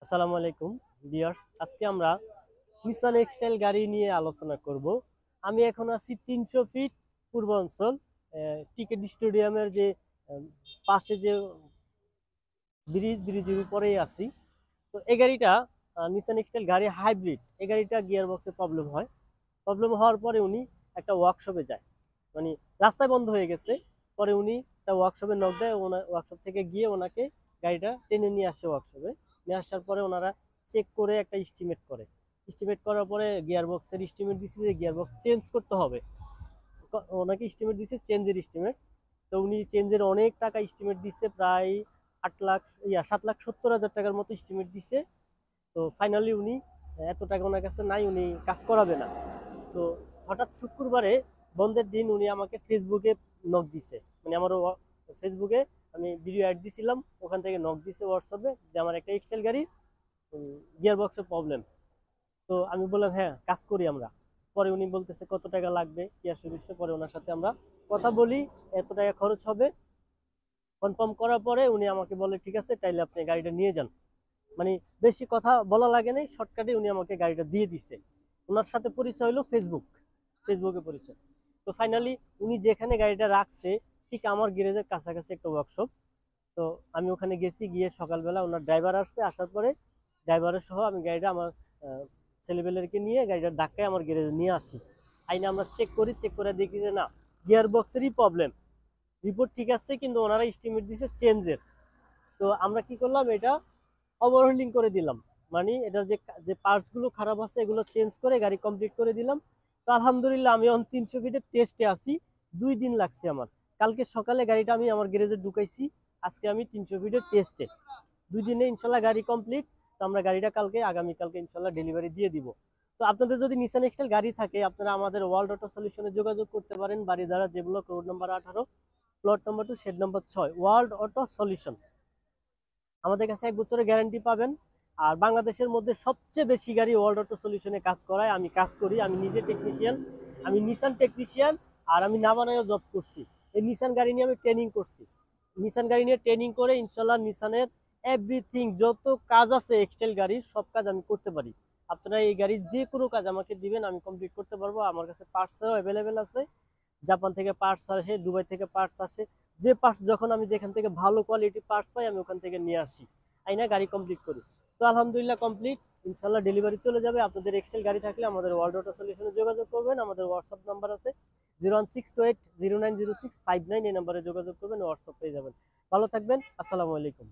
আসসালামু আলাইকুম ভিউয়ার্স, আজকে আমরা নিসান এক্সটাইল গাড়ি নিয়ে আলোচনা করব। আমি এখন আছি 300 ফিট পূর্বাঞ্চল টিকেট স্টেডিয়ামের যে আহ, পাশে যে ব্রিজের উপরেই আছি। তো এই গাড়িটা নিসান এক্সটাইল গাড়ি হাইব্রিড। এই গাড়িটা গিয়ার বক্সে প্রবলেম হয়। প্রবলেম হওয়ার পরে উনি একটা ওয়ার্কশপে যায়, মানে রাস্তায় বন্ধ হয়ে গেছে। পরে উনি একটা ওয়ার্কশপে নক দেয়, ওয়ার্কশপ থেকে গিয়ে ওনাকে গাড়িটা টেনে নিয়ে আসে ওয়ার্কশপে। নিয়ে আসার পরে ওনারা চেক করে একটা এস্টিমেট করে। এস্টিমেট করার পরে গিয়ার বক্সের এস্টিমেট দিচ্ছে যে গিয়ার বক্স চেঞ্জ করতে হবে। ওনাকে এস্টিমেট দিচ্ছে চেঞ্জের এস্টিমেট। তো উনি চেঞ্জের অনেক টাকা এস্টিমেট দিচ্ছে, প্রায় 8 লাখ 7,70,000 টাকার মতো এস্টিমেট দিচ্ছে। তো ফাইনালি উনি এত টাকা ওনার কাছে নাই, উনি কাজ করাবে না। তো হঠাৎ শুক্রবারে বন্ধের দিন উনি আমাকে ফেসবুকে নক দিছে, মানে আমার ফেসবুকে আমি ভিডিও অ্যাড দিছিলাম, ওখান থেকে নক দিছে হোয়াটসঅ্যাপে যে আমার একটা এক্সটেল গাড়ি গিয়ার বক্সের প্রবলেম। তো আমি বললাম হ্যাঁ কাজ করি আমরা। পরে উনি বলতেছে কত টাকা লাগবে কি আসে বিষয়ে, পরে ওনার সাথে আমরা কথা বলি, এত টাকা খরচ হবে। কনফার্ম করার পরে উনি আমাকে বলে ঠিক আছে তাইলে আপনি গাড়িটা নিয়ে যান। মানে বেশি কথা বলা লাগে নাই, শর্টকাটে উনি আমাকে গাড়িটা দিয়ে দিছে। ওনার সাথে পরিচয় হলো ফেসবুকে পরিচয়। তো ফাইনালি উনি যেখানে গাড়িটা রাখছে ঠিক আমার গ্যারেজের কাছাকাছি একটা ওয়ার্কশপ। তো আমি ওখানে গেছি, গিয়ে সকালবেলা ওনার ড্রাইভার আসছে, আসার পরে ড্রাইভারের সহ আমি গাড়িটা আমার ছেলেবেলেরকে নিয়ে গাড়িটার ধাক্কায় আমার গ্যারেজে নিয়ে আসি। আইনে আমরা চেক করি, চেক করে দেখি যে না, গিয়ার বক্সেরই প্রবলেম। রিপোর্ট ঠিক আছে, কিন্তু ওনারা এস্টিমেট দিছে চেঞ্জের। তো আমরা কি করলাম, এটা ওভারহোল্ডিং করে দিলাম, মানে এটার যে যে পার্টস গুলো খারাপ আছে এগুলো চেঞ্জ করে গাড়ি কমপ্লিট করে দিলাম। তো আলহামদুলিল্লাহ আমি এখন 300 ফিটের টেস্টে আছি। 2 দিন লাগছে আমার। কালকে সকালে গাড়িটা আমি আমার গ্যারেজে ঢুকাইছি, আজকে আমি 300 ফিটের টেস্টে। 2 দিনে ইনশাল্লাহ গাড়ি কমপ্লিট। তো আমরা গাড়িটা আগামীকালকে ইনশাল্লাহ ডেলিভারি দিয়ে দিব। তো আপনাদের যদি নিসান এক্সটাইল গাড়ি থাকে, আপনারা আমাদের ওয়ার্ল্ড অটো সলিউশনে যোগাযোগ করতে পারেন। বাড়িধারা যে block, road number 18, plot number 2, shed number 6, world auto solution. আমাদের কাছে 1 বছরের গ্যারান্টি পাবেন। আর বাংলাদেশের মধ্যে সবচেয়ে বেশি গাড়ি ওয়ার্ল্ড অটো সলিউশনে কাজ করায় আমি কাজ করি। আমি নিজে টেকনিশিয়ান, আমি নিসান টেকনিশিয়ান। আর আমি নাবানায়ও জব করছি। এই নিসান গাড়ি নিয়ে আমি ট্রেনিং করছি। নিসান গাড়ি নিয়ে ট্রেনিং করে ইনশাল্লাহ নিসানের এভরিথিং যত কাজ আছে এক্সটেল গাড়ির সব কাজ আমি করতে পারি। আপনারা এই গাড়ির যে কোনো কাজ আমাকে দিবেন, আমি কমপ্লিট করতে পারবো। আমার কাছে পার্টসও অ্যাভেলেবেল আছে। জাপান থেকে পার্টস আসে, দুবাই থেকে পার্টস আসে। যে পার্টস যখন আমি যেখান থেকে ভালো কোয়ালিটি পার্টস পাই, আমি ওখান থেকে নিয়ে আসি, আইনা গাড়ি কমপ্লিট করি। তো আলহামদুলিল্লাহ কমপ্লিট, ইনশাল্লাহ ডেলিভারি চলে যাবে। আপনাদের এক্সেল গাড়ি থাকলে আমাদের ওয়ার্ল্ড অটো সলিউশনে যোগাযোগ করবেন। আমাদের হোয়াটসঅ্যাপ নাম্বার আছে 01628090659। এই নাম্বারে যোগাযোগ করবেন, হোয়াটসঅ্যাপ পেয়ে যাবেন। ভালো থাকবেন, আসসালামু আলাইকুম।